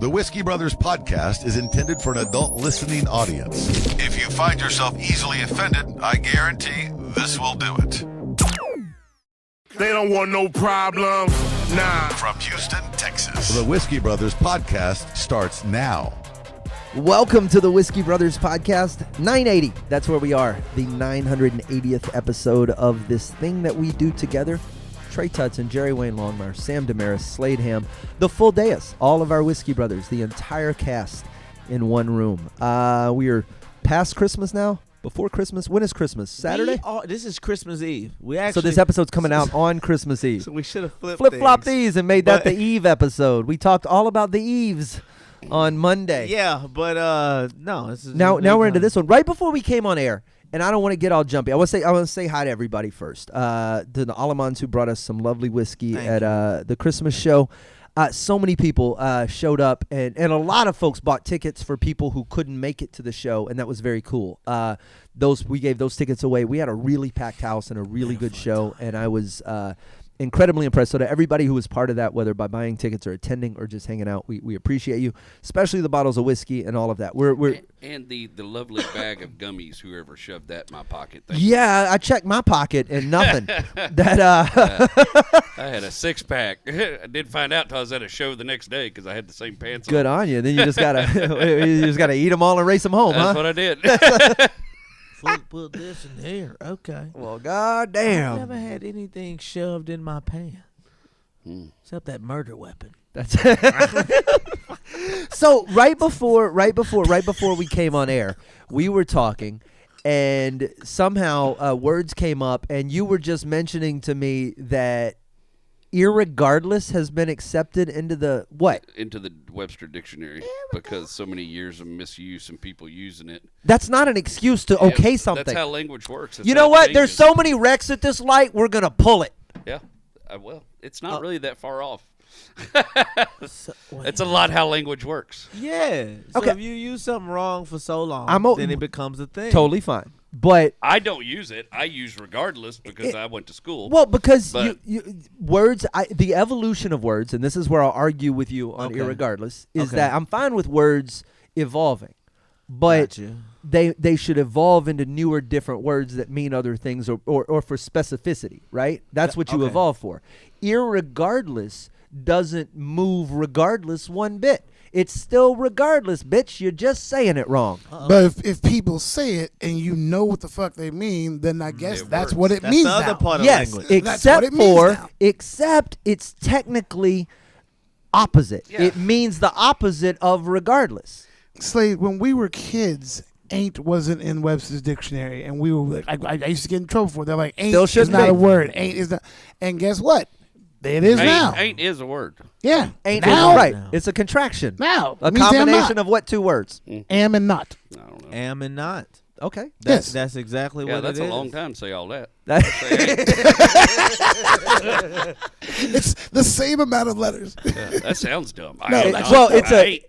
The Whiskey Brothers podcast is intended for an adult listening audience. If you find yourself easily offended, I guarantee this will do it. They don't want no problem. Nah. From Houston, Texas, the Whiskey Brothers podcast starts now. Welcome to the Whiskey Brothers podcast, 980. That's where we are, the 980th episode of this thing that we do together. Trey Tutson, Jerry Wayne Longmire, Sam Damaris, Slade Ham, the full dais, all of our Whiskey Brothers, the entire cast in one room. We are past Christmas now, before Christmas. When is Christmas? Saturday? This is Christmas Eve. So this episode's coming out on Christmas Eve. So we should have flip-flopped these and made that the Eve episode. We talked all about the Eves on Monday. Yeah, but no. This is now we're into this one. Right before we came on air, and I don't want to get all jumpy. I want to say hi to everybody first. To the Alamans who brought us some lovely whiskey at the Christmas show. So many people showed up, and a lot of folks bought tickets for people who couldn't make it to the show, and that was very cool. We gave those tickets away. We had a really packed house and a really good show, and I was incredibly impressed. So to everybody who was part of that, whether by buying tickets or attending or just hanging out, we appreciate you, especially the bottles of whiskey and all of that. And the lovely bag of gummies, whoever shoved that in my pocket. I checked my pocket and nothing. I had a 6-pack. I did find out until I was at a show the next day because I had the same pants Good on you. Then you just gotta eat them all and race them home. That's what I did. Put this in here. Okay. Well, goddamn. I've never had anything shoved in my pants except that murder weapon. That's So right before we came on air, we were talking, and somehow words came up, and you were just mentioning to me that irregardless has been accepted into the what? Into the Webster Dictionary because so many years of misuse and people using it. That's not an excuse to okay something. That's how language works. You know what? There's so many wrecks at this light, we're going to pull it. Yeah. Well, it's not really that far off. It's a lot how language works. Yeah. So Okay. if you use something wrong for so long, then it becomes a thing. Totally fine. But I don't use it. I use regardless because I went to school. Well, because words, the evolution of words, and this is where I'll argue with you on irregardless, is that I'm fine with words evolving, but they should evolve into newer, different words that mean other things or for specificity, right? That's what you evolve for. Irregardless doesn't move regardless one bit. It's still regardless, bitch. You're just saying it wrong. But if people say it and you know what the fuck they mean, then I guess that's what it means. That's the other part of language. Except it's technically opposite. Yeah. It means the opposite of regardless. Slade, when we were kids, ain't wasn't in Webster's dictionary, and we were like, I used to get in trouble for it. They're like, ain't is not a word. Ain't is not. And guess what? It is now. Ain't is a word. Yeah. Ain't now, is right. It's a contraction. Now. A combination of what two words? Am and not. I don't know. Am and not. Okay. That's exactly what it is. Yeah, that's a long time to say all that. It's the same amount of letters. Yeah, that sounds dumb.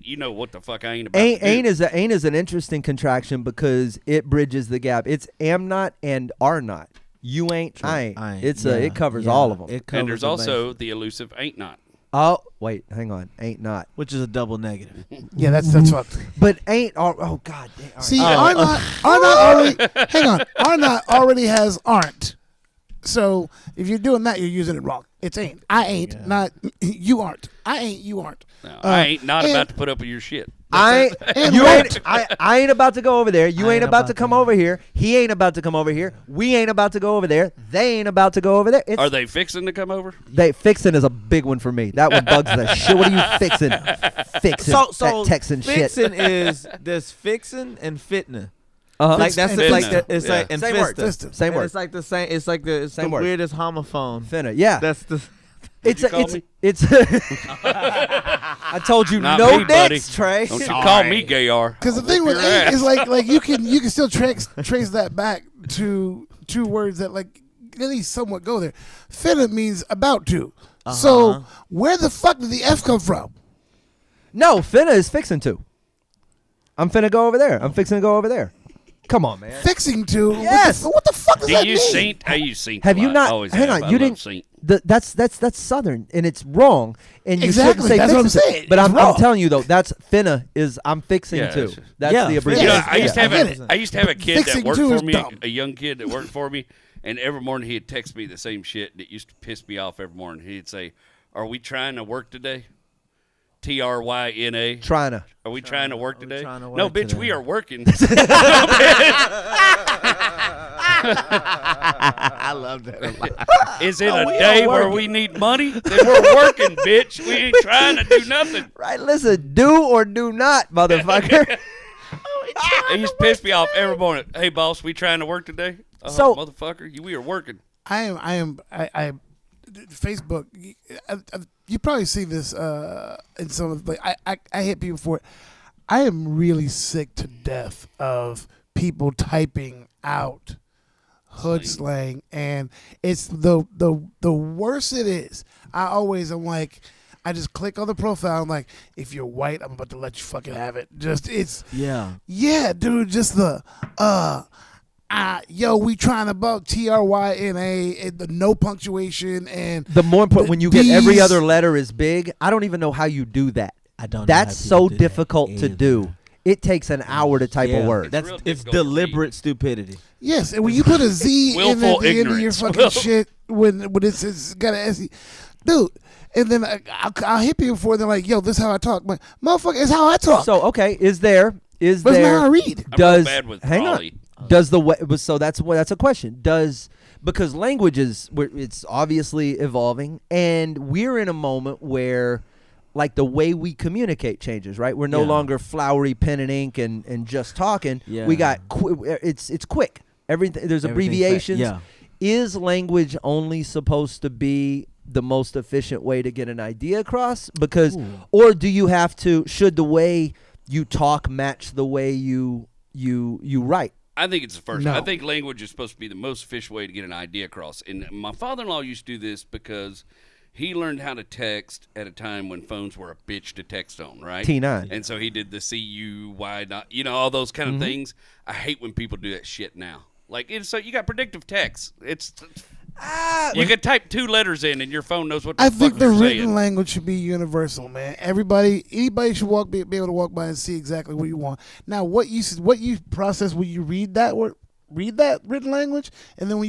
You know what the fuck I ain't about. Ain't is an interesting contraction because it bridges the gap. It's am not and are not. You ain't, I ain't. It covers all of them. And there's also the elusive ain't not. Oh, wait, hang on. Ain't not. Which is a double negative. Yeah, that's fucked. But ain't, oh, God. See, are not already, hang on. Are not already has aren't. So if you're doing that, you're using it wrong. It's ain't. I ain't, not you aren't. I ain't, you aren't. No, I ain't not about to put up with your shit. I ain't about to go over there. You ain't about to come over here. He ain't about to come over here. We ain't about to go over there. They ain't about to go over there. Are they fixing to come over? Fixing is a big one for me. That one bugs the shit. What are you fixing? Fixing. So Texan shit. Fixing is there's fixing and fitna. Like that's it's like and same word. Same word. It's like the same. It's like the same word. Weirdest homophone. Finna. Yeah. That's the. It's I told you Not no me, dicks, buddy. Trey. Don't you call me gayar. Because the thing with ain't is like you can still trace that back to two words that like at least somewhat go there. Finna means about to. So where the fuck did the F come from? No, finna is fixing to. I'm finna go over there. I'm fixing to go over there. Come on, man. Fixing to? Yes. What the fuck does that mean? I use saint. Have you not? Always Hang have. on. You didn't. Saint. That's Southern, and it's wrong. And you Exactly, shouldn't say that's what I'm fixing to. saying. But It's I'm wrong. telling you though, that's finna is I'm fixing Yeah, to. it's- That's Yeah, the You abbreviation. know, Yes, I used to yeah, have I get it. I used to have a kid that Fixing worked too for is me, dumb. a young kid that worked for me, and every morning he'd text me the same shit that used to piss me off every morning. He'd say, "Are we trying to work today?" TRYNA. Trying to. Are we trying to work today? trying to No, work bitch, today. we are working. I love that a lot. Is it a we day are where working. we need money? Then we're working, bitch. We ain't trying to do nothing. Right, listen, do or do not, motherfucker. It used to piss me off every morning. Hey, boss, we trying to work today? So- Motherfucker, we are working. I Facebook. You probably see this in some of the. I hit people for it. I am really sick to death of people typing out hood slang, and it's the worse it is. I'm like, I just click on the profile. I'm like, if you're white, I'm about to let you fucking have it. Yeah, dude. Just the yo, we trying to bump TRYNA and the no punctuation and The more important, the when you get every Ds. other letter is big, I don't even know how you do that. I don't know That's how people so do that difficult to either. do. It takes an hour to type a word. That's That's real it's difficult to deliberate stupidity. Yes, and when you put a Z in Willful at the end of your ignorance. fucking shit, when it's got an S, dude, and then I'll hit people for it. They're like, "Yo, this is how I talk." But motherfucker, it's how I talk. So okay, is there That's not how I read. I'm does real bad with hang Raleigh. on? Does the way so that's a question. Does because languages it's obviously evolving, and we're in a moment where like the way we communicate changes, right? We're no Yeah. longer flowery pen and ink and just talking. Yeah. We got it's quick. Everything there's Everything's abbreviations. Yeah. Is language only supposed to be the most efficient way to get an idea across? Because or do you have to should the way you talk match the way you write? I think it's the first. No. I think language is supposed to be the most efficient way to get an idea across. And my father-in-law used to do this because he learned how to text at a time when phones were a bitch to text on, right? T9. And so he did the CUY, not, all those kind of things. I hate when people do that shit now. Like, so you got predictive text. You can type 2 letters in and your phone knows what the I fuck think the you're written saying. language should be universal, man. Anybody should be able to walk by and see exactly what you want. Now, what you process when you read that written language, and then when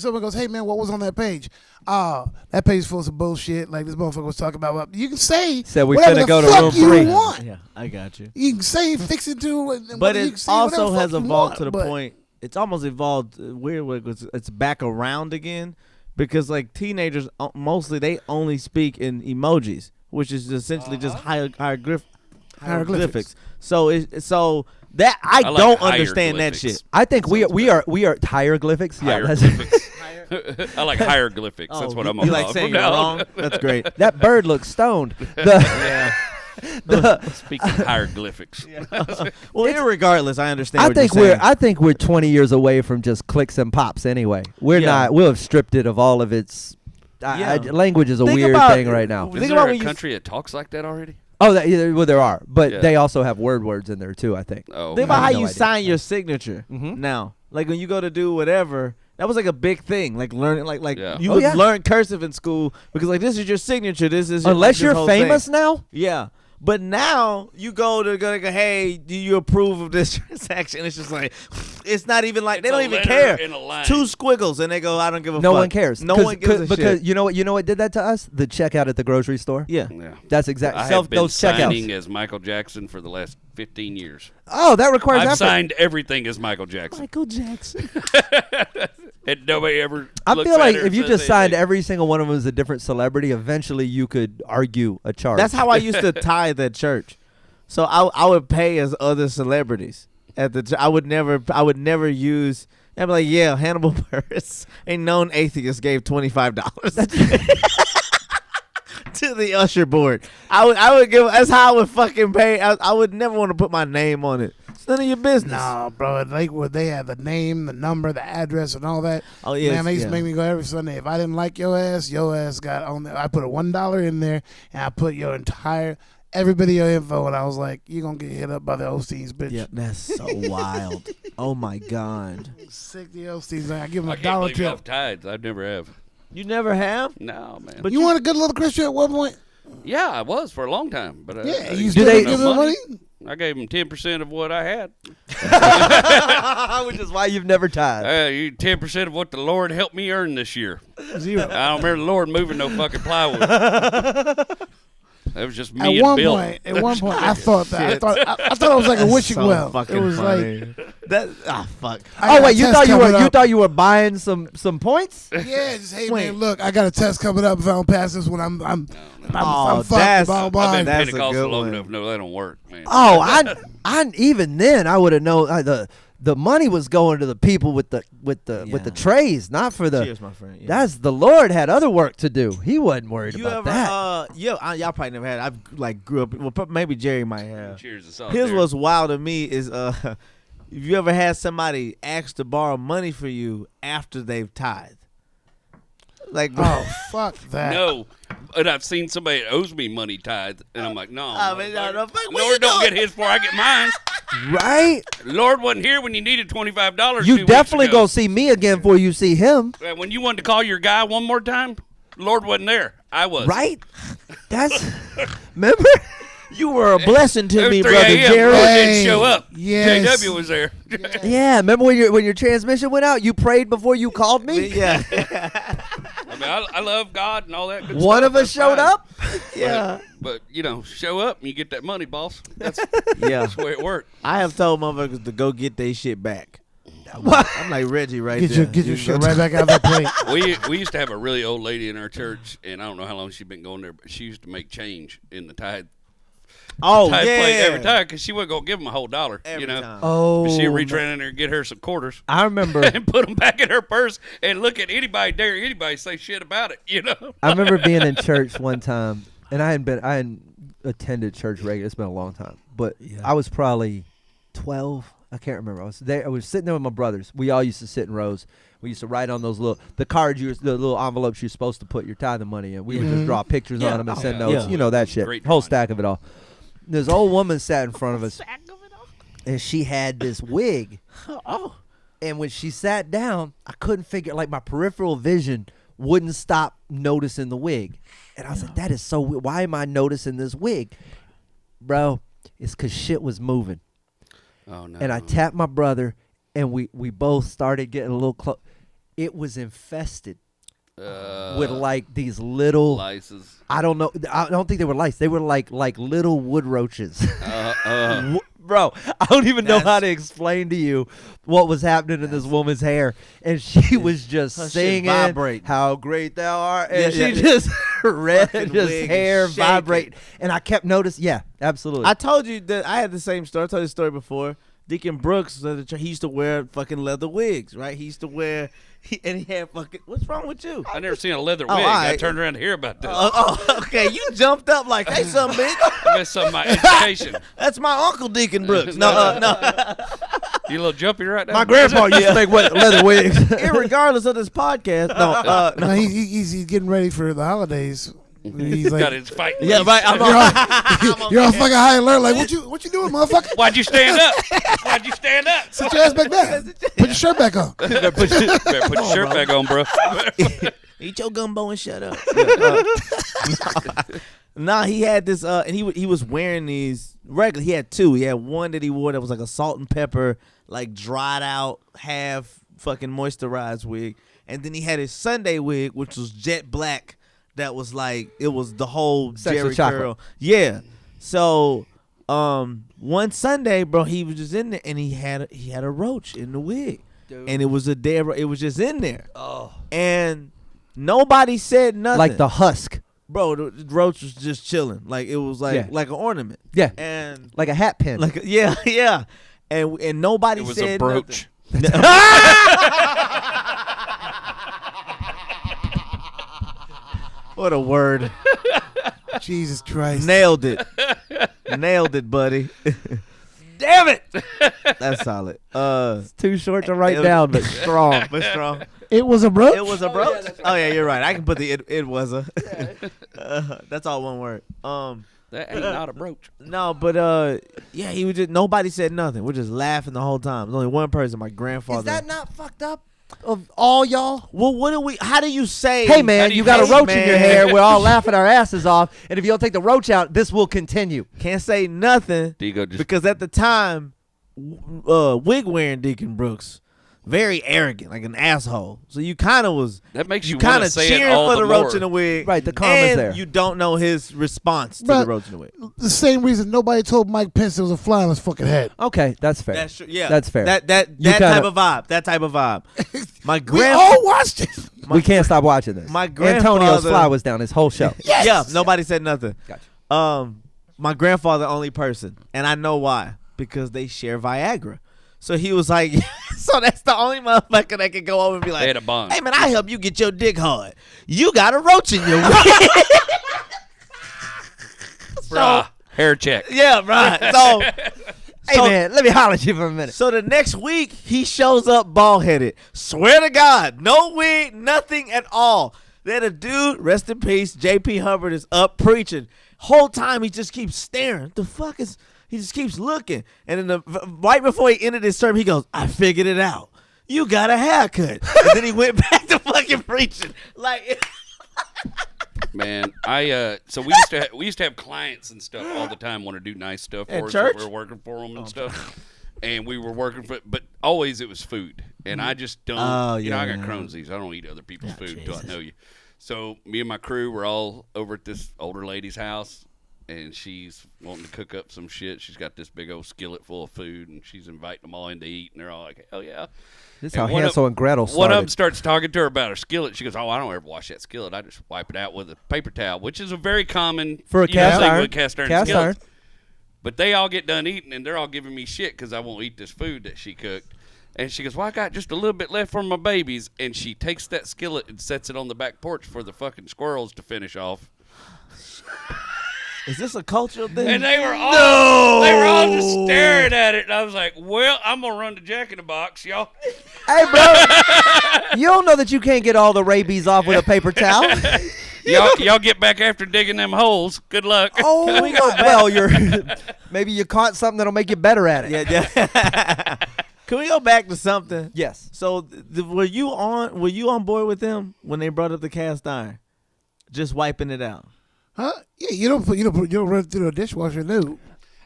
someone goes, "Hey, man, what was on that page?" That page is full of some bullshit. Like this motherfucker was talking about. You can say Said we whatever finna the go to fuck room you 3. want. Yeah, I got you. You can say fix it to, and But you it can say whatever also the has fuck you evolved want, to the but point. It's almost evolved weird. It's back around again because like teenagers mostly they only speak in emojis, which is essentially just hieroglyphics. So that I like don't understand that hieroglyphics. shit. I think we are hieroglyphics. Yeah, that's, Hieroglyphics. I like hieroglyphics. That's what I'm on. You like saying it wrong? That's great. that bird looks stoned. Speaking of hieroglyphics. Well, irregardless, I understand. I what think you're saying. I think we're 20 years away from just clicks and pops. Anyway, we're Yeah. not. We'll have stripped it of all of its. Yeah. Language is a Think weird about- thing right now. Is Think there about a when you- country that talks like that already? Oh, well, there are, but Yeah. they also have words in there too. I think. Oh, Think I about how have no you idea. sign your signature Mhm. now. Like when you go to do whatever, that was like a big thing. Like learning, like Yeah. you Oh, would yeah. learn cursive in school because like this is your signature. This is Unless this you're whole thing. famous now. Yeah. But now you go, hey, do you approve of this transaction? It's just like, it's not even like, they It's don't a even letter care. in a line. 2 squiggles and they go, I don't give a No fuck. one cares. No one gives a because shit. you know what did that to us? The checkout at the grocery store. Yeah. Yeah. That's exactly I have been those signing checkouts. as Michael Jackson for the last 15 years. Oh, that requires I've effort. signed everything as Michael Jackson. Michael Jackson. And nobody ever I looks feel at like her and if you says just signed anything. every single one of them as a different celebrity, eventually you could argue a charge. That's how I used to tithe at church. So I would pay as other celebrities at the. I would never use. I'd be like, yeah, Hannibal Buress, a known atheist, gave $25 to the usher board. I would give. That's how I would fucking pay. I would never want to put my name on it. It's none of your business. No, bro. Like where they have the name, the number, the address, and all that. Oh yeah, Man, they used to yeah. make me go every Sunday. If I didn't like your ass got on there. I put a $1 in there, and I put your entire everybody your info, and I was like, "You gonna get hit up by the Osteens, bitch." Yeah, that's so wild. Oh my god. Sick the Osteens. I give them I a can't dollar believe you tip. have tithes. I never have. You never have? No, man. But You want a good little Christian at one point? Yeah, I was for a long time. But Yeah, I you didn't still give give them them money? I gave them 10% of what I had. Which is why you've never tithed. 10% of what the Lord helped me earn this year. 0. I don't remember the Lord moving no fucking plywood. That was just me At and one Bill. point, I thought that. I thought it was like a wishing So well. It fucking was funny. like, That fuck. I Oh got wait, a you test thought coming up. you were buying some points? Yeah, just hey Wait. man, look, I got a test coming up. If I don't pass this one, I'm Oh, fucked. that's- Blah, blah, I've blah. been That's a Pentecostal good long one. enough. No, that don't work, man. Oh, I even then I would have known the money was going to the people with the trays, not for the. Cheers, my friend. Yeah. That's the Lord had other work to do. He wasn't worried You about ever? that. Y'all probably never had. I've like grew up. Well, maybe Jerry might have. Cheers to salt Here's there. what's wild to me is if you ever had somebody ask to borrow money for you after they've tithed. Like, Oh fuck that. No, but I've seen somebody that owes me money tithe, and I'm like, no. I mean, no, fuck, what Lord you don't doing? get his before I get mine. Right? Lord wasn't here when you needed $25. You 2 definitely weeks ago. gonna see me again before you see him. When you wanted to call your guy one more time, Lord wasn't there. I was. Right? That's remember? You were a blessing It to was me, 3 brother a.m. Jerry. Lord Hey, didn't show up. yes. JW was there. Yeah, remember when your transmission went out? You prayed before you called me? Yeah, I mean, I love God and all that good One stuff. of us That's showed fine. up? yeah, But, show up and you get that money, boss. That's yeah. the way it worked. I have told motherfuckers to go get their shit back. I'm like Reggie right there. Get your shit right back out of that plate. We used to have a really old lady in our church, and I don't know how long she'd been going there, but she used to make change in the tithe Oh plate yeah, every time because she wasn't going to give them a whole dollar. Every time. Oh, But she'd reach around in there and get her some quarters I remember. and put them back in her purse and look at dare anybody say shit about it, I remember being in church one time, and I hadn't attended church regularly. It's been a long time, but I was probably 12. I can't remember. I was there. I was sitting there with my brothers. We all used to sit in rows. We used to write on those the cards, the little envelopes you're supposed to put your tithing money in. We would just draw pictures Yeah. on them and Oh, send yeah. notes. Yeah. You know that shit. Great Whole drawing. stack of it all. This old woman sat in front of us, and she had this wig. Oh, And when she sat down, I couldn't figure, like my peripheral vision wouldn't stop noticing the wig. And I was like, that is so weird. Why am I noticing this wig? Bro, it's because shit was moving. Oh, no. And I tapped my brother, and we both started getting a little close. It was infested with like these little, lices. I don't know. I don't think they were lice. They were like little wood roaches. Bro, I don't even know how to explain to you what was happening in this woman's hair. And she was just her shit singing, vibrating. how great thou art. And Yeah, she yeah. just red, Fucking just wig hair shaking. vibrate. And I kept noticing, yeah, absolutely. I told you that I had the same story. I told you the story before. Deacon Brooks, he used to wear fucking leather wigs, right? He used to wear, and he had fucking. What's wrong with you? I never seen a leather Oh, wig. all I right. turned around to hear about this. Okay, you jumped up like, hey, son, bitch. I missed some of my education. That's my uncle, Deacon Brooks. No. You a little jumpy right now? My grandpa used to make leather wigs. Irregardless of this podcast, no. No, he's getting ready for the holidays. He's Got like, his fight. Yeah, right. I'm you're on fucking high alert. Like, what you doing, motherfucker? Why'd you stand up? Why'd you stand up? Sit your ass back down. Put your shirt back on. Better put your shirt back on, bro. Eat your gumbo and shut up. Nah, he had this, and he was wearing these regular. He had two. He had one that he wore that was like a salt and pepper, like dried out, half fucking moisturized wig, and then he had his Sunday wig, which was jet black. That was like it was the whole Sex with Jerry chocolate. curl. Yeah. So, one Sunday, bro, he was just in there, and he had a roach in the wig, and it was it was just in there. Oh. And nobody said nothing. Like the husk. Bro, the roach was just chilling. Like it was like Yeah. an ornament. Yeah. And Like a hat pin. yeah. And nobody It was said a brooch. nothing. What a word. Jesus Christ. Nailed it. Nailed it, buddy. Damn it! That's solid. Too short to write It- down, but strong. But strong. It was a brooch? It was a brooch. Oh yeah, you're right. I can put the it was a. That's all one word. That ain't not a brooch. No, but yeah, he was just nobody said nothing. We're just laughing the whole time. There's only one person, my grandfather. Is that not fucked up? of all y'all? Well, what do we? How do you say? Hey man, you got a hey, roach in your man. hair. We're all laughing our asses off, and if you don't take the roach out, this will continue. Can't say nothing Digo just because at the time, wig wearing Deacon Brooks, very arrogant, like an asshole. So you kind of was that makes you kind want to of say it cheering all for the roach more. in the wig, Right, the karma's and there. You don't know his response to But- the roach in the wig. The same reason nobody told Mike Pence there was a fly on his fucking head. Okay, that's fair. That's true. Yeah, That's fair. That You type kinda- of vibe. That type of vibe. My We grand. all watched it. We can't stop watching this. My Antonio's grandfather- fly was down his whole show. Yes. Yeah, nobody said nothing. Gotcha. My grandfather only person, and I know why, because they share Viagra. So he was like, so that's the only motherfucker that can go over and be They like, had a bond. hey man, I help you get your dick hard. You got a roach in your wig. Bruh, hair check. Yeah, right. So, Hey man, let me holler at you for a minute. So the next week he shows up bald headed. Swear to God, no wig, nothing at all. Then a dude, rest in peace, J.P. Hubbard is up preaching. Whole time he just keeps staring. The fuck is? He just keeps looking. And then right before he ended his sermon, he goes, "I figured it out. You got a haircut." And then he went back to fucking preaching. Like, Man, so we used to have clients and stuff all the time want to do nice stuff At for us. church? If we were working for them and stuff, and we were working for, but always it was food, and I just don't. Oh, you know, I yeah, got yeah. Crohn's disease. I don't eat other people's food until I Jesus. know you. So me and my crew were all over at this older lady's house, and she's wanting to cook up some shit. She's got this big old skillet full of food, and she's inviting them all in to eat, and they're all like, "Hell yeah!" This is how And one of- Hansel and Gretel One of them started. starts talking to her about her skillet. She goes, "Oh, I don't ever wash that skillet. I just wipe it out with a paper towel," which is a very common For a you know, cast thing iron. with cast iron Cast skillets. iron. But they all get done eating, and they're all giving me shit because I won't eat this food that she cooked. And she goes, "Well, I got just a little bit left for my babies." And she takes that skillet and sets it on the back porch for the fucking squirrels to finish off. is this a cultural thing? And they were all just staring at it. And I was like, "Well, I'm gonna run to Jack in the Box, y'all." Hey bro, you don't know that you can't get all the rabies off with a paper towel. Y'all get back after digging them holes. Good luck. Oh, well, you're maybe you caught something that'll make you better at it. Yeah. Can we go back to something? Yes. So were you on board with them when they brought up the cast iron, just wiping it out? Huh? Yeah, you don't run it through the dishwasher, no.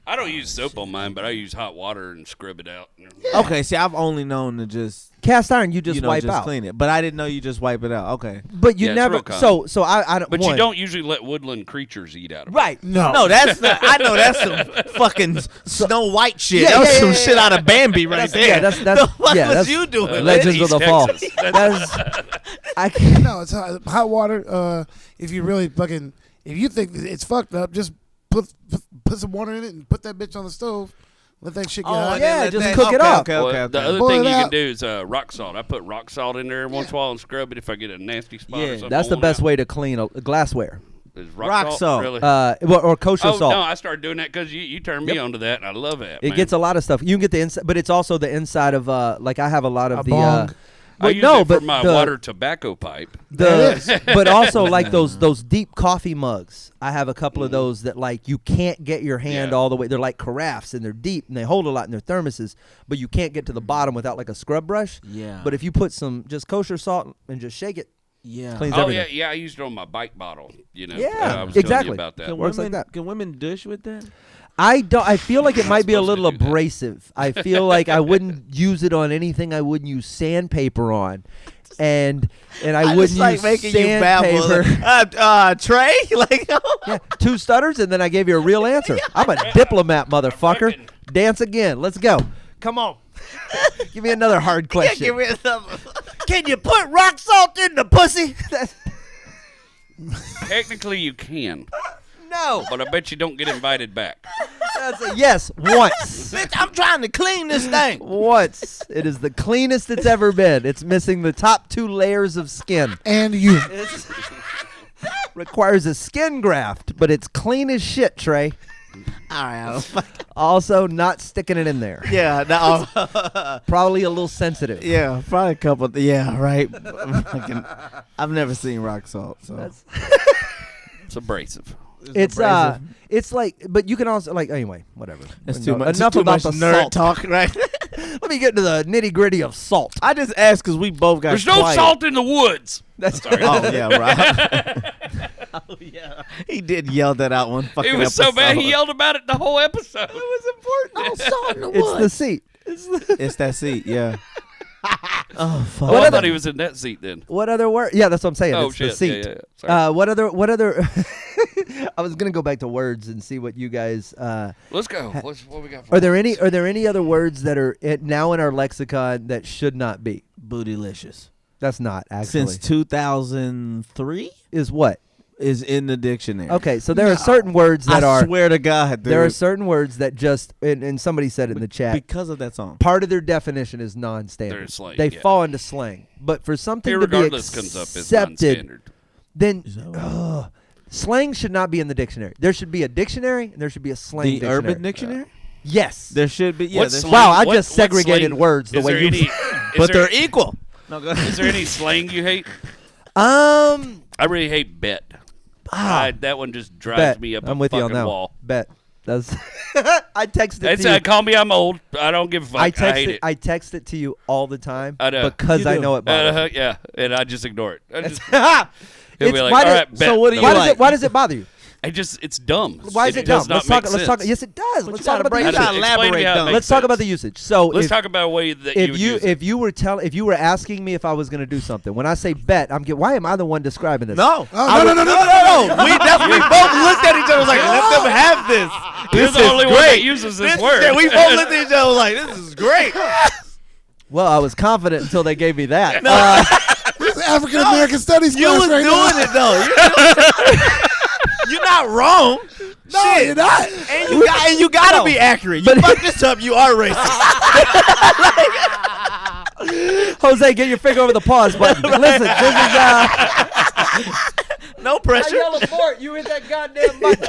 I don't use soap on mine, but I use hot water and scrub it out. Okay, see, I've only known to just Cast iron, you just wipe out. clean it, but I didn't know you just wipe it out. Okay, But you Yeah, it's never. real common. So I don't. But one, you don't usually let woodland creatures eat out of it. Right. No. that's not, I know that's some fucking Snow White shit. Yeah, that was yeah, some yeah, shit out of Bambi right That's, there. yeah, that's the fuck yeah, was that's you doing? Legends of the East Fall. Texas. That's I can't. No, it's hot water. If you really fucking, if you think that it's fucked up, just put some water in it and put that bitch on the stove. Let that shit get hot. and yeah, then let just that- cook it up. Okay, Well, okay, the okay. other Boil thing it you can out. do is rock salt. I put rock salt in there once in a while and scrub it if I get a nasty spot or Yeah, something. That's I the want best out. way to clean a glassware. Is Rock salt. Really? Or kosher oh salt. no, I started doing that because you turned me onto that, and I love that. It man. gets a lot of stuff. You can get the inside, but it's also the inside of like I have a lot of A the. bong. I Well, use no, it for but my the- water tobacco pipe. but also like those deep coffee mugs. I have a couple of those that like you can't get your hand Yeah. all the way. They're like carafes and they're deep and they hold a lot in their thermoses, but you can't get to the bottom without like a scrub brush. Yeah. But if you put some just kosher salt and just shake it, Yeah. cleans Oh everything. yeah. I used it on my bike bottle. You know. Yeah, I was telling exactly. you about that. Can works women, like that. Can women dish with that? I don't. I feel like it might be a supposed to little do that. abrasive. I feel like I wouldn't use it on anything I wouldn't use sandpaper on, and I wouldn't just like use making you babble. sandpaper. Trey, like, Yeah, 2 stutters, and then I gave you a real answer. I'm a diplomat, motherfucker. Dance again. Let's go. Come on. Give me another hard question. give me another. Can you put rock salt in the pussy? Technically, you can, No. but I bet you don't get invited back. That's a yes, once. Bitch, I'm trying to clean this thing. Once. It is the cleanest it's ever been. It's missing the top 2 layers of skin. And you. Requires a skin graft, but it's clean as shit, Trey. All right. Also, not sticking it in there. Yeah. No. Probably a little sensitive. Yeah. Probably a couple. Yeah. Right. I've never seen rock salt. So It's abrasive. It's like, but you can also like anyway, whatever. It's No, too much. Enough too about much the nerd salt. talk, right? Let me get into the nitty gritty of salt. I just asked because we both got There's no quiet. salt in the woods. That's Oh yeah, right. Oh yeah, he did yell that out one fucking. It was so bad he episode. yelled about it the whole episode. It was important. Salt in the It's wood. the seat. It's that seat, yeah. Oh fuck. Oh, I other- thought he was in that seat then. What other word? Yeah, that's what I'm saying. Oh it's shit! the seat. Yeah. Sorry. What other? I was gonna go back to words and see what you guys. Let's go. What we got? For Are there words? any other words that are now in our lexicon that should not be? Bootylicious. That's not actually. Since 2003 is what? is in the dictionary. Okay, so there are certain words that I are. swear to God, dude. There are certain words that just and somebody said it in the chat. because of that song. Part of their definition is non-standard. They're slang, They yeah. fall into slang. But for something to be Irregardless comes up as accepted, non-standard. then that what slang should not be in the dictionary. There should be a dictionary and there should be a slang The dictionary. Urban Dictionary? Yes. There should be. Yeah, What there slang- Wow, I what- just what segregated slang- words the is way there you. any- but is there- they're equal. No, go ahead. Is there any slang you hate? I I really hate bet. That one just drives bet. me up I'm a with you fucking on that. wall. Bet. That's. I texted It's, to you. call me I'm old. I don't give a fuck. I hate it. I text it to you all the time I know. because You I do. know it bothers me. Yeah, and I just ignore it. I just, It's- he'll be like, why all does- right, bet. so what do you Why No, does like? it? Why does it bother you? it's dumb. Why is it does dumb? not Let's talk. make Let's talk. sense. Yes, it does. But Let's you talk gotta about the break it usage. down. Explain to me Elaborate, how it dumb. makes Let's talk about sense. the usage. So Let's if, talk about a way that you would use it. if you were asking me if I was going to do something, when I say bet, why am I the one describing this? No. Oh, no. We definitely both looked at each other like, let them have this. You're This the is only great. one that uses this word. Yeah, we both looked at each other like, this is great. Well, I was confident until they gave me that. This is African American Studies You class was right doing now. it though. You're not wrong. No, Shit. you're not. And you gotta be accurate. You fuck this up, you are racist. Jose, get your finger over the pause button. Listen, this is No pressure. for it. You hit that goddamn button.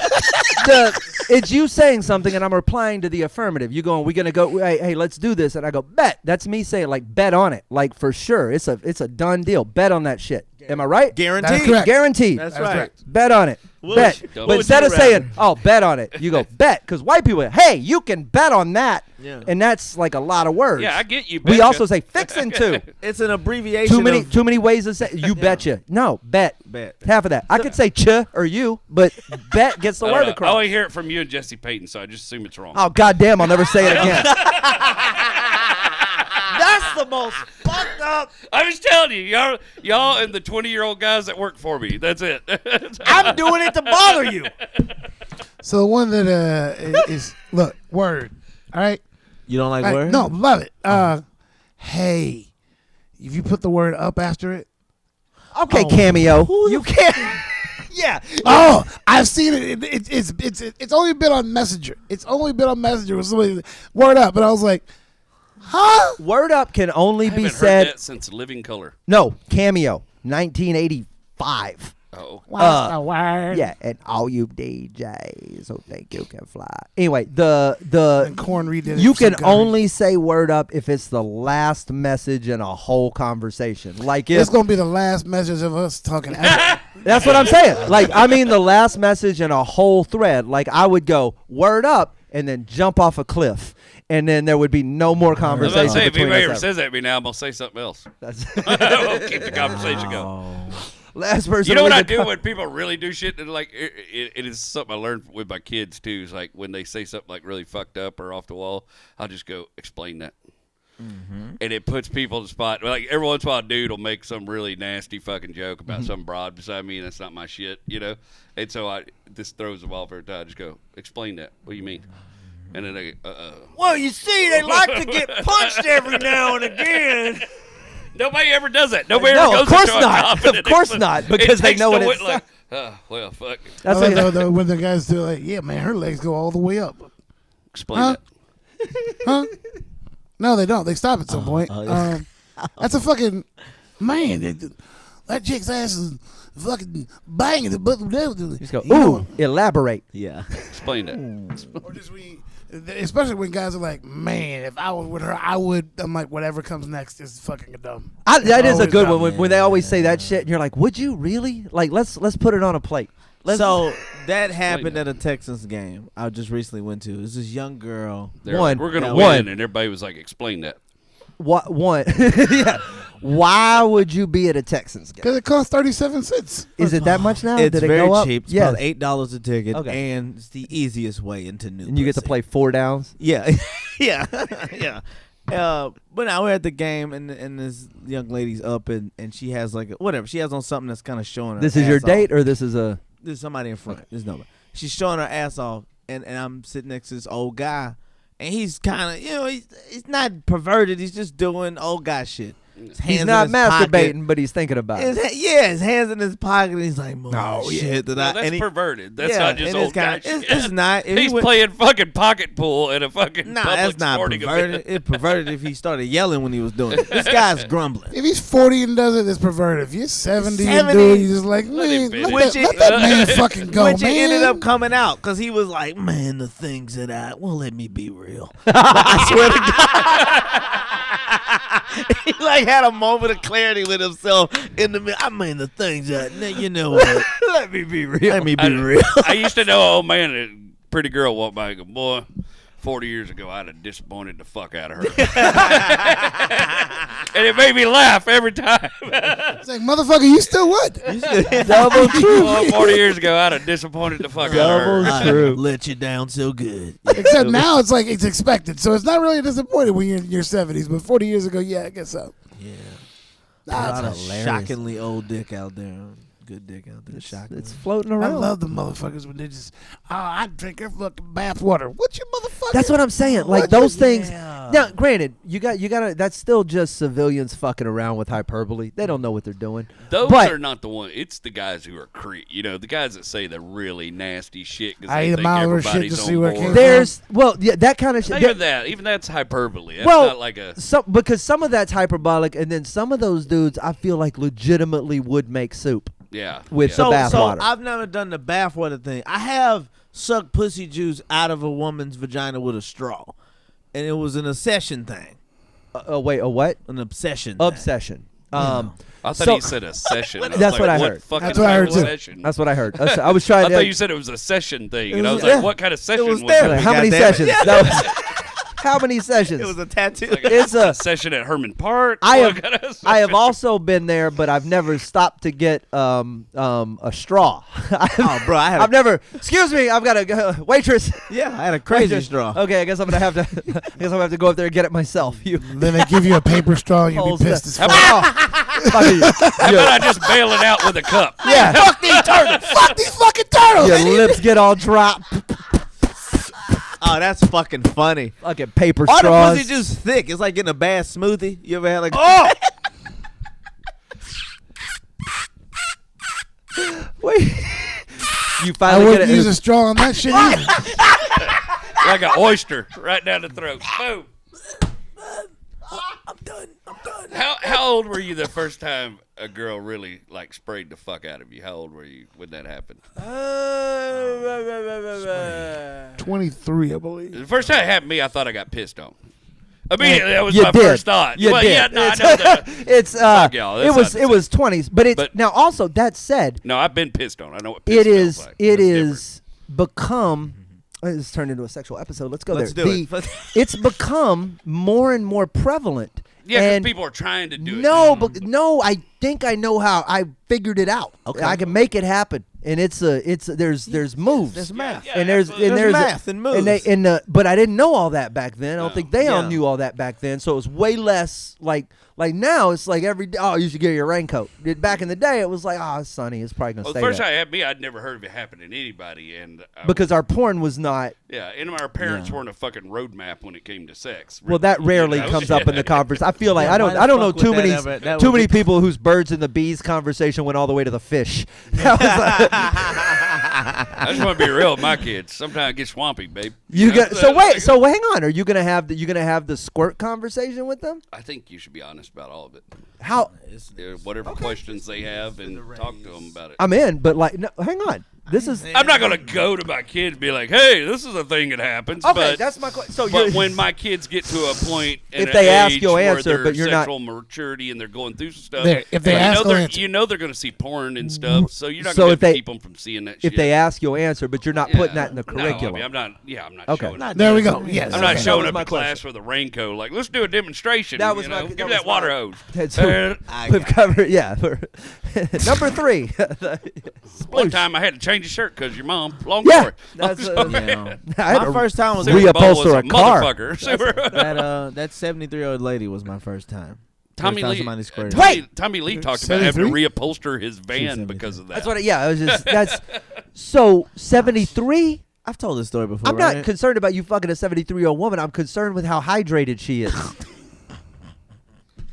It's you saying something, and I'm replying to the affirmative. You going? We're gonna go. Hey, let's do this, and I go bet. That's me saying like bet on it, like for sure. It's a done deal. Bet on that shit. Am I right? Guaranteed. That's correct. Guaranteed. That's right. Bet on it. What Bet. would you- But what instead would of you saying, "Oh, bet on it," you go bet because white people. Hey, you can bet on that. Yeah. And that's like a lot of words. Yeah, I get you. We betcha. also say fixin' to. It's an abbreviation. Too many ways to say. You betcha. No, bet. Bet. Half of that. I could say ch or you, but bet gets the I don't word know. I across. only hear it from you and Jesse Payton, so I just assume it's wrong. Oh goddamn! I'll never say it again. That's the most fucked up. I was telling you, y'all and the 20-year-old guys that work for me. That's it. I'm doing it to bother you. So the one that is look word. All right. You don't like All right, words? no, love it. Hey, if you put the word up after it. Okay, Cameo. You can't. Yeah. Oh, I've seen it. It's only been on Messenger. It's only been on Messenger with somebody word up, and I was like, huh? Word up can only I be haven't heard said. that since Living Color. No, Cameo, 1985. Oh, What's the word? Yeah, and all you DJs who think you can fly. Anyway, the And Korn redid it. you for some can country. only say word up if it's the last message in a whole conversation. Like if It's gonna be the last message of us talking. that's what I'm saying. Like I mean the last message in a whole thread. Like I would go word up and then jump off a cliff. And then there would be no more I was about conversation to say, if between anybody us ever ever. says that to me now, I'm going to say something else. That's We'll keep the conversation going. last person. You know to what I leave the do con- when people really do shit? And like, it is something I learned with my kids, too. Is like when they say something like really fucked up or off the wall, I'll just go, explain that. And it puts people in the spot. Like every once in a while, a dude will make some really nasty fucking joke about some broad beside me, and that's not my shit, you know. And so this throws them off every time. I just go, explain that. What do you mean? And then they go, Well, you see, they like to get punched every now and again. Nobody ever does that. Nobody No, ever goes of course into a not. confident Of course explanation. not, because It they takes know the what wit- it's. like, well, fuck. That's I what, love though when the guys do like, yeah, man, her legs go all the way up. Explain Huh? that. Huh? No, they don't. They stop at some point. yeah. That's a fucking man. That chick's ass is fucking banging the butt. just go, ooh, elaborate. Yeah. Explain that. Or just especially when guys are like, man, if I was with her, I would. I'm like, whatever comes next is fucking dumb. That is a Always good dumb. one when they always say that shit, and you're like, would you really? Like, let's put it on a plate. So that happened at a Texans game I just recently went to. It was this young girl. They're One. like, we're gonna Yeah. win, One. and everybody was like, explain that. What one? Yeah. Why would you be at a Texans game? Because it costs 37 cents. Is it that much now? It's Did it very go up? cheap. It's Yeah. about $8 a ticket, Okay. and it's the easiest way into New. And you get to Pussy. play 4 downs. Yeah, yeah, yeah. But now we're at the game, and this young lady's up, and she has like whatever. She has on something that's kind of showing her. This is your ass date, off. or this is a? There's somebody in front. There's nobody. She's showing her ass off, and I'm sitting next to this old guy, and he's kind of, he's not perverted. He's just doing old guy shit. His He's hands not in his pocket. masturbating, but he's thinking about it. His hands in his pocket. And he's like, "Oh shit!" No, that's perverted. That's yeah, not just and old it's kinda- guy shit. It's not. If he He's went- playing fucking pocket pool at a fucking Nah, public that's not sporting perverted. event. It's perverted if he started yelling when he was doing it. This guy's grumbling. If he's 40 and does it, it's perverted. If you're 70, and 70, do it, you're just like, let him man, finish. let that man fucking go, Which man. it ended up coming out because he was like, "Man, the things that let me be real." I swear to God. He like had a moment of clarity with himself in the middle. I mean, the things that you know what? Let me be real. Let me be real. I used to know an old man, a pretty girl walked by and go, boy, 40 years ago, I'd have disappointed the fuck out of her. And it made me laugh every time. It's like, motherfucker, you still what? Double true. Boy, 40 years ago, I'd have disappointed the fuck out of her. Double I true. let you down so good. Except now it's like it's expected. So it's not really disappointed when you're in your 70s. But 40 years ago, yeah, I guess so. Yeah. That's A lot of hilarious. shockingly old dick out there. Good dick out there. Shockingly. It's floating I around. love the motherfuckers when they just, I drink your fucking bath water. What's your motherfucker? That's what I'm saying. Like What those you- things. Yeah. Now, granted, you gotta. That's still just civilians fucking around with hyperbole. They don't know what they're doing. Those But- are not the one. It's the guys who are the guys that say the really nasty shit because I they ate a think mile of shit everybody's to on see where it board. came There's that kind of shit. Even that's hyperbole. That's Well, not like a. because some of that's hyperbolic, and then some of those dudes I feel like legitimately would make soup Yeah. with yeah. the bath So water. I've never done the bathwater thing. I have sucked pussy juice out of a woman's vagina with a straw, and it was an obsession thing. Wait, a what? An obsession. thing. Obsession. I thought so- you said a session. I was That's like, what I heard. Fucking That's what I type heard, of too. Session? That's what I heard. I was trying I to. thought you said it was a session thing, and I was was- like, yeah. "What kind of session was was therapy. it?" How many Goddamn it. sessions? That was, how many sessions? It was a tattoo. It's a. A session at Herman Park. I What have kind of I have session? also been there, but I've never stopped to get a straw. Oh, bro, I had I've never. Excuse me, I've got a waitress. yeah, I had a crazy Waitress. straw. Okay, I guess I'm gonna have to. I guess I'm gonna have to go up there and get it myself. You. Then they give you a paper straw and you'll Holes be pissed as that- fuck. Fuck you. How about I just bail it out with a cup? Yeah. Fuck these turtles. Fuck these fucking turtles. Your lips get all dropped. Oh, that's fucking funny. Fucking paper All the straws. pussy just thick. It's like getting a bad smoothie. You ever had like? Oh! Wait. You I finally get wouldn't it. use a straw on that shit either. Like an oyster, right down the throat. Boom. I'm done. How old were you the first time a girl really like sprayed the fuck out of you? How old were you when that happened? 23, I believe. The first time it happened to me, I thought I got pissed on. Immediately, that was You my did. first thought. You well, did. yeah, no, I It's- know that. It's Fuck y'all, that's it was not it the was 20s, but it's But- now also that said, No, I've been pissed on. I know what pissed it feels is like. it That's is become. It's turned into a sexual episode. Let's go Let's there. do it. It's become more and more prevalent. Yeah, because and people are trying to do it. no, but no, I think I know how. I figured it out. Okay. I can make it happen, and there's moves. There's math. Yeah, and there's absolutely. there's math and moves. but I didn't know all that back then. I don't No. think they all Yeah. knew all that back then. So it was way less like now. It's like every day. Oh, you should get your raincoat. Back in the day, it was like, oh, it's sunny. It's probably gonna Well, stay the first there. time it happened to me, I'd never heard of it happening to anybody, and Because our porn was not. yeah, and our parents Yeah. weren't a fucking roadmap when it came to sex. Well, that rarely You know? comes up in the conference. I feel like Yeah, I don't why the know fuck would too that many ever- that too would many be- people whose birds and the bees conversation went all the way to the fish. That was I just want to be real with my kids. Sometimes I get swampy, babe. you know? got so wait so hang on. Are you gonna have the squirt conversation with them? I think you should be honest about all of it. How Whatever questions they have, and talk to them about it. I'm in, but like no, hang on. This is I'm not gonna go to my kids and be like, "Hey, this is a thing that happens." okay. But, That's my question. So but when my kids get to a point, in If an they ask, age you'll where answer, they're but you're not- sexual maturity and they're going through stuff. If they you ask, know they'll they're, answer. you know they're going to see porn and stuff, so you're not So going if to they- keep them from seeing that shit. if they ask, you'll answer, but you're not putting that in the No, I curriculum. mean, I'm not. Yeah, I'm not Okay. showing. Not There we doing go. it. Yes. I'm not Okay. showing That was up my in class question. with a raincoat. Like, let's do a demonstration. That was you my- know? that Give was me that water my- hose. That's- I We've got covered, yeah. Number 3. One time I had to change a shirt because your mom. Long Yeah, story. that's Yeah. I had My to first time was Super Bowl was reupholster a car. motherfucker. that 73-year-old lady was my first time. Tommy First time Lee. somebody squared Tommy Lee talked about having to reupholster his van because of that. That's what. Yeah, it was just that's so 73. I've told this story before. I'm right? not concerned about you fucking a 73-year-old woman. I'm concerned with how hydrated she is.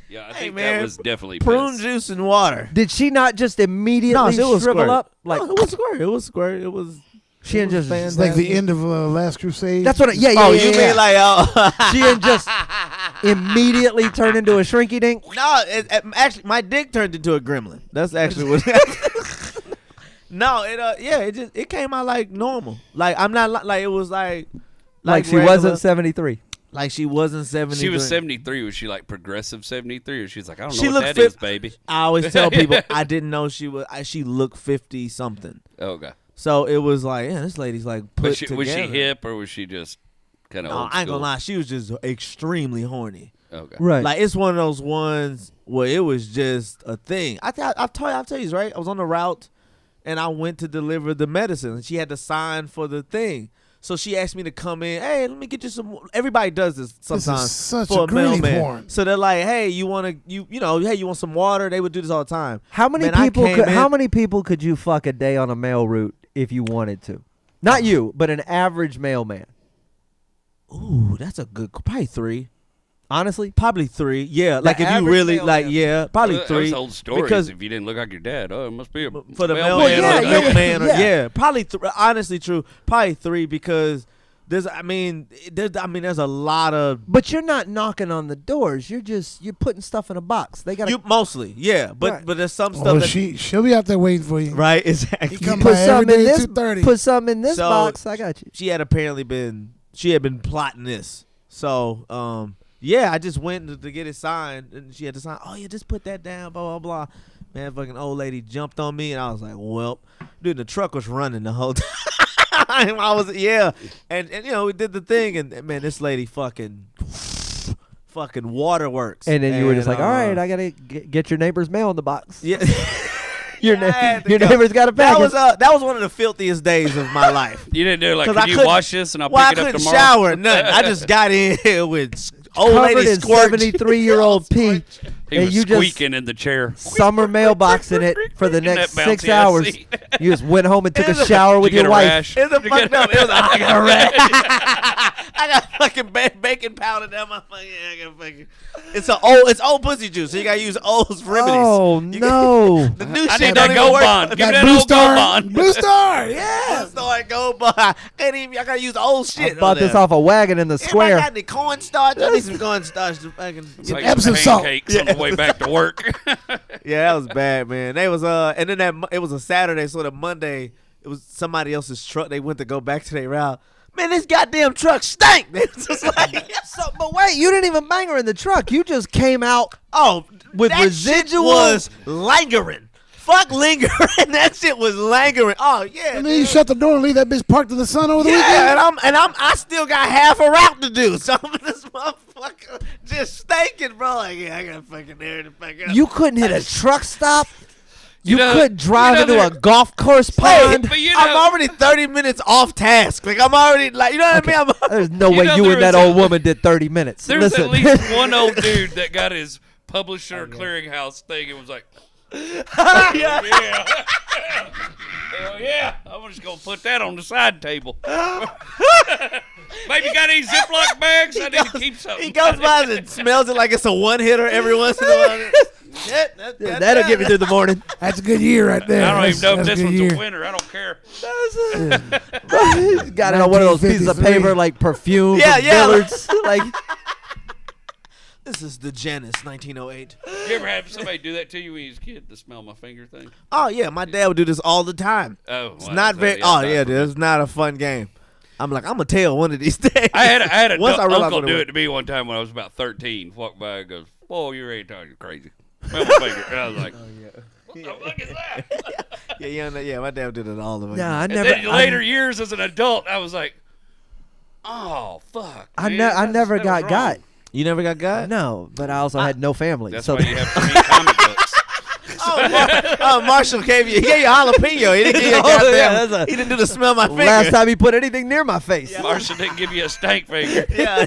Yeah, I Hey, think man, that was definitely prune piss. juice and water. Did she not just immediately it was shrivel squirt. up? Like No, it was squirt. It was squirt. It was. she didn't just. It's like the end of Last Crusade. That's what. Yeah. Oh, yeah, you yeah. mean like she didn't just immediately turn into a shrinky dink? No, actually, my dick turned into a gremlin. That's actually what. No, it came out like normal. Like I'm not like it was like She regular. wasn't 73. Like she wasn't 73. She was 73. Was she like progressive 73? Or she's like, I don't know She what looked that is, fit- baby. I always tell people I didn't know she was. She looked 50 something. Okay. So it was like, yeah, this lady's like put Was together. she hip or was she just kind of No, old I ain't gonna school? lie. She was just extremely horny. Okay. Right. Like it's one of those ones where it was just a thing. I'll tell you this, right? I was on the route and I went to deliver the medicine and she had to sign for the thing. So she asked me to come in. Hey, let me get you some. Everybody does this sometimes This is such for a granny mailman. porn. So they're like, hey, you want to hey, you want some water? They would do this all the time. How many Man, I people? came Could, in- how many people could you fuck a day on a mail route if you wanted to? Not you, but an average mailman. Ooh, that's a good. Probably 3. Honestly, Probably 3. Yeah, like if you average really mailman. like, yeah, probably Well, 3. those old stories. because If you didn't look like your dad, it must be a for the mailman mailman, Well, or the yeah, milkman, or yeah. probably honestly true, probably 3 because there's there's a lot of but you're not knocking on the doors. You're putting stuff in a box. They got you mostly, yeah, but Right. but there's some stuff Oh, that she'll be out there waiting for you. right exactly. He come put by every something in day at this. 2:30. Put something in this So- box. I got you. She had apparently been plotting this, so yeah, I just went to get it signed, and she had to sign. Oh yeah, just put that down, blah blah blah. Man, fucking old lady jumped on me, and I was like, well, dude, the truck was running the whole time. I was and we did the thing, and man, this lady fucking waterworks. And then you were just like, all right, I gotta get your neighbor's mail in the box. yeah. Your I had to your go. neighbor's got a package. That was one of the filthiest days of my life. You didn't do it like, 'Cause can I you couldn't- wash this and I'll Well, I pick it up couldn't tomorrow? shower, nothing. I just got in here with old Covered lady in squirt. 73-year-old pee. He and was you just squeaking in the chair. summer mailbox in it for the In that next bouncy 6 ass hours. seat. You just went home and took It's a a- shower with Did you your get a wife. rash? It's a Did you get fucked up. It was I got a rat. I got fucking baking powder down my fucking. I got fucking. It's old pussy juice. So you gotta use old remedies. Oh You no! The new I shit need don't that even Gold work. Bond. Give me That that Blue old Gold Star, Bond. Blue Star, yeah. Store go by. I gotta use old I shit. bought this off a wagon in the Anybody square. got any cornstarch? I need some cornstarch to fucking. It's like Epsom some salt. pancakes on the way back to work. Yeah, that was bad, man. They was and then it was a Saturday, so the Monday it was somebody else's truck. They went to go back to their route. Man, this goddamn truck stank. They was just like, But wait, you didn't even bang her in the truck. You just came out. oh, With that residual- shit was lingering. Fuck lingering. That shit was lingering. Oh yeah. And then you dude. shut the door and leave that bitch parked in the sun over the weekend. Yeah, and I still got half a route to do. So I'm this motherfucker just stinking, bro. Like, yeah, I got fucking there to fuck up. You couldn't hit a truck stop. You know- couldn't drive you know into a there- golf course Hey, pond. But you know- I'm already 30 minutes off task. Like I'm already like, you know what I mean? There's no You way know you there and that was a- old woman did 30 minutes. There's Listen. at least one old dude that got his publisher clearinghouse thing and was like, Yeah. yeah. Hell yeah. I'm just going to put that on the side table. Maybe got any Ziploc bags? I need to keep something. He goes by and smells it like it's a one hitter every once in a while. Yeah, That'll get me through the morning. That's a good year right there. I don't even know if That's this a good one's year. a winner. I don't care. Got it on one of those pieces of 1953. paper like perfume. Yeah, from yeah. Dillard's. Like This is the Janus 1908. You ever have somebody do that to you when you was a kid? The smell my finger thing. Oh yeah, my dad would do this all the time. Oh, It's not very. Oh yeah, dude, it's not a fun game. I'm like, I'm gonna tell one of these days. I had a Once I realized uncle what it do was. it to me one time when I was about 13. Walked by and goes, "Whoa, you're ain't talking crazy." Smell my finger. And I was like, "What the fuck is that?" Yeah, my dad did it all the way. Nah, I And never. then later years as an adult, I was like, "Oh fuck." I man, never that got was got. wrong. You never got got? No, but I also had no family. That's so why you have to read comic books. Marshall gave you. He gave you a jalapeno. He didn't give you a Oh, goddamn. yeah, that's he didn't do the smell my finger. last time he put anything near my face. Marshall didn't give you a stank finger. Yeah,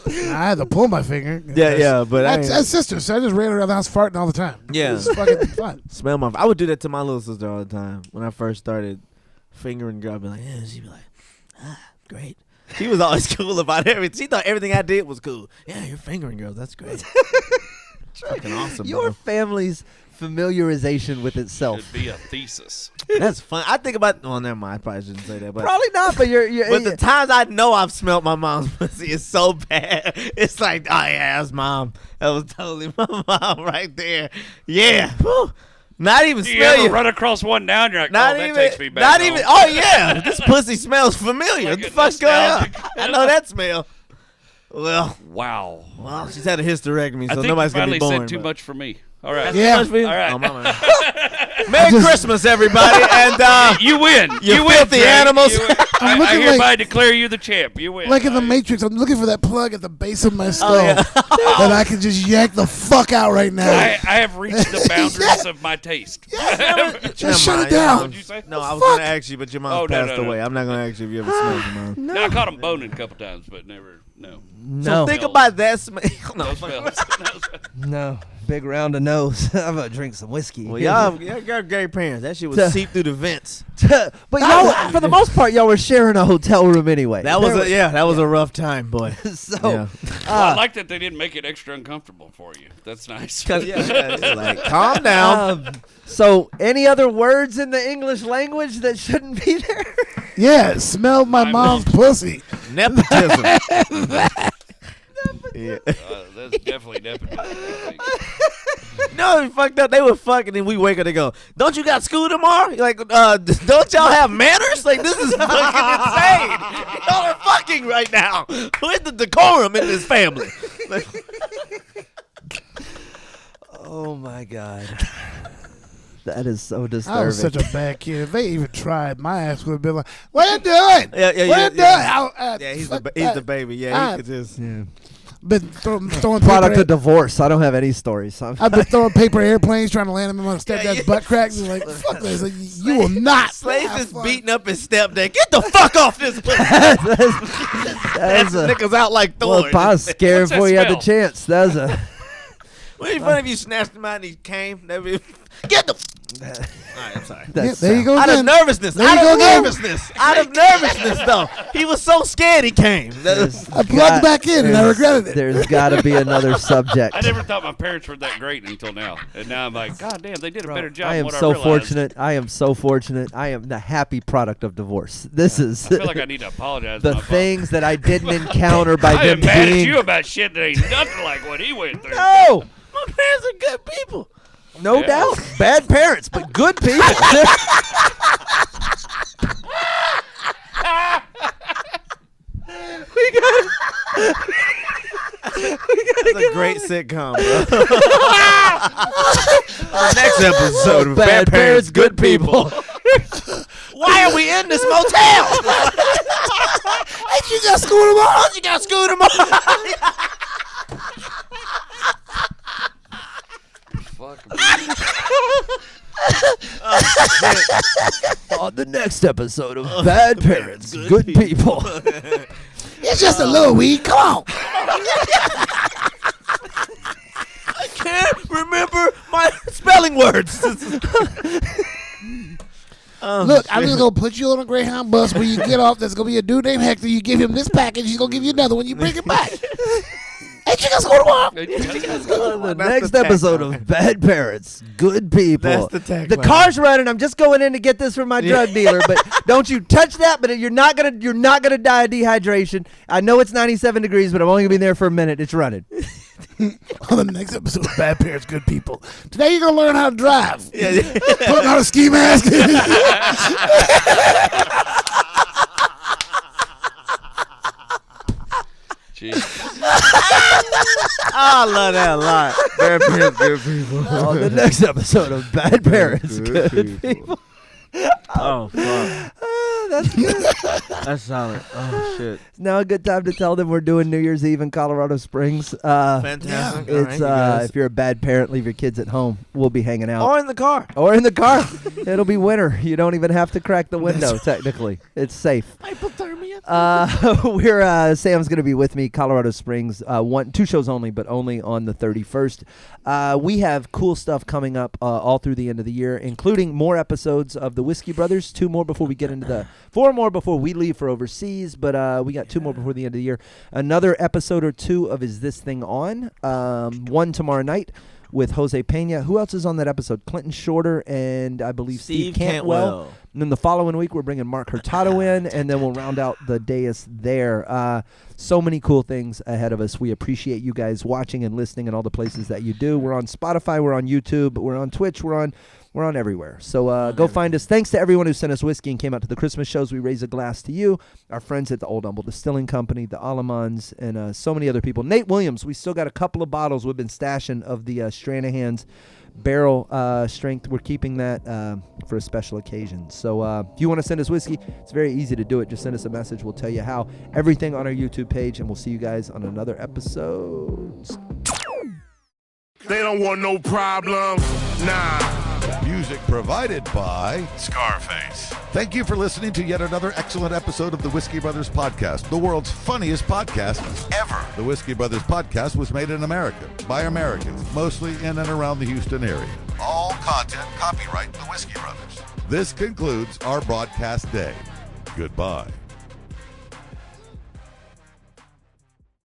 I had to pull my finger. yeah, but I That's sister, so I just ran around the house farting all the time. Yeah. It was fucking fun. smell my. I would do that to my little sister all the time when I first started fingering girl. I'd be like, yeah. She'd be like, great. She was always cool about everything. She thought everything I did was cool. Yeah, you're fingering girls. That's great. Fucking awesome. Your bro. family's familiarization with itself. Should be a thesis. That's fun. I think about. Well, never mind. I probably shouldn't say that. But Probably not, but you're But the times I know I've smelled my mom's pussy is so bad. It's like, oh yeah, that's mom. That was totally my mom right there. Yeah. Whew. Not even Do you smell ever you. run across one now and you're like, Not "Oh, that even. takes me back." Not home." even. Oh yeah, this pussy smells familiar. Like What the a fuck's going on? nostalgic. I know that smell. Well, Wow. she's had a hysterectomy, I so think nobody's you gonna finally be born. said too but- much for me. All right. Yeah. All right. Oh, my man. Merry Christmas, everybody, and You win. You win, filthy Trey. animals. You win. I looking hereby declare you the champ. You win. Like in the Matrix, I'm looking for that plug at the base of my skull yeah. that I can just yank the fuck out right now. I have reached the boundaries of my taste. Just shut it Your down. mom- What'd you say? No, I was Fuck. gonna ask you, but your mom Oh, no, passed no, no. away. I'm not gonna ask you if you ever smelled your mom. No, I caught him boning a couple times, but never. No. no, Think about that smell. No No, smells. no, big round of nose. I'm gonna drink some whiskey. well, y'all got great parents. That shit would Tuh. seep through the vents. but y'all, for the most part, y'all were sharing a hotel room anyway. That was that was a rough time, boy. so. Yeah. Well, I like that they didn't make it extra uncomfortable for you. That's nice. It's like calm down. So, any other words in the English language that shouldn't be there? Yeah, smell my My mom's mom. pussy. Nepotism. Yeah. That's definitely nepotism. No, we fucked up. They were fucking, and we wake up. They go, "Don't you got school tomorrow?" You're like, don't y'all have manners? Like, this is fucking insane. Y'all are fucking right now. Where's the decorum in this family? Like, Oh my god, that is so I disturbing. was such a bad kid. If they even tried, my ass would have been like, "What you doing? Yeah, yeah, what yeah, you doing?" yeah. Yeah, he's fuck he's that. the baby. Yeah, he could just. Yeah. Been throwing Product paper, of divorce. I don't have any stories. So I've been throwing paper airplanes trying to land them in my stepdad's Yeah, yeah. butt cracks. And like, fuck this. Like, you will not. Slaves have is fun. beating up his stepdad. Get the fuck off this place. that's a, Niggas out like well, Thor. if I was scared What's that before you had the smell? chance. That was a. Wouldn't it be funny if you snatched him out and he came? That'd be, get the. All right, I'm sorry. Yeah, that's there you go. Out of again. nervousness. There you Out go of again. nervousness. Out of nervousness, though. He was so scared he came. I plugged back in and I regretted it. There's got to be another subject. I never thought my parents were that great until now, and now I'm like, God damn, they did a better job. I than am what so I realized. fortunate. I am so fortunate. I am the happy product of divorce. This is I feel like I need to apologize. the to my things that I didn't encounter by father. I them am mad at being. you about shit that ain't nothing like what he went through. No, My parents are good people. no Yeah. doubt. Bad parents, but good people. That's a great sitcom, bro. Our next episode of Bad Parents, Good People. Why are we in this motel? Ain't you got school tomorrow? You got school tomorrow. Fuck me. On the next episode of Bad Parents, Good People. It's just a little weed. Come on. I can't remember my spelling words. Look, I'm just gonna put you on a Greyhound bus where you get off. There's gonna be a dude named Hector. You give him this package, he's gonna give you another one. You bring it back. Ain't chicas go to work. The That's next the episode tagline. of Bad Parents, Good People. That's the tagline. The car's running. I'm just going in to get this from my drug dealer, but don't you touch that. But you're not gonna die of dehydration. I know it's 97 degrees, but I'm only gonna be there for a minute. It's running. On the next episode of Bad Parents, Good People. Today you're gonna learn how to drive. Yeah. Putting on a ski mask. Jeez. I love that a lot. Bad parents, good people. On the next episode of Bad Parents, Good People. Oh fuck, That's good. that's solid. Oh shit, It's now a good time to tell them we're doing New Year's Eve in Colorado Springs. fantastic. All right, It's you guys. if you're a bad parent, leave your kids at home. We'll be hanging out. or in the car. Or in the car. It'll be winter. You don't even have to crack the window, technically. It's safe. Hypothermia. Sam's going to be with me, Colorado Springs. 2 shows only, but only on the 31st. We have cool stuff coming up all through the end of the year, including more episodes of the Whiskey Brothers. 2 more before we get into the 4 more before we leave for overseas. But we got 2 more before the end of the year. Another episode or 2 of Is This Thing On? 1 tomorrow night with Jose Pena. Who else is on that episode? Clinton Shorter and I believe Steve Cantwell. And then the following week, we're bringing Mark Hurtado in, and then we'll round out the dais there. So many cool things ahead of us. We appreciate you guys watching and listening in all the places that you do. We're on Spotify. We're on YouTube. We're on Twitch. We're on everywhere. So go find us. Thanks to everyone who sent us whiskey and came out to the Christmas shows. We raise a glass to you, our friends at the Old Humble Distilling Company, the Alamans, and so many other people. Nate Williams, we still got a couple of bottles we've been stashing of the Stranahan's barrel strength. We're keeping that for a special occasion. So if you want to send us whiskey, it's very easy to do it. Just send us a message. We'll tell you how. Everything on our YouTube page, and we'll see you guys on another episode. They don't want no problem. Nah. Music provided by Scarface. Thank you for listening to yet another excellent episode of the Whiskey Brothers Podcast, the world's funniest podcast ever. The Whiskey Brothers Podcast was made in America by Americans, mostly in and around the Houston area. All content copyright the Whiskey Brothers. This concludes our broadcast day. Goodbye.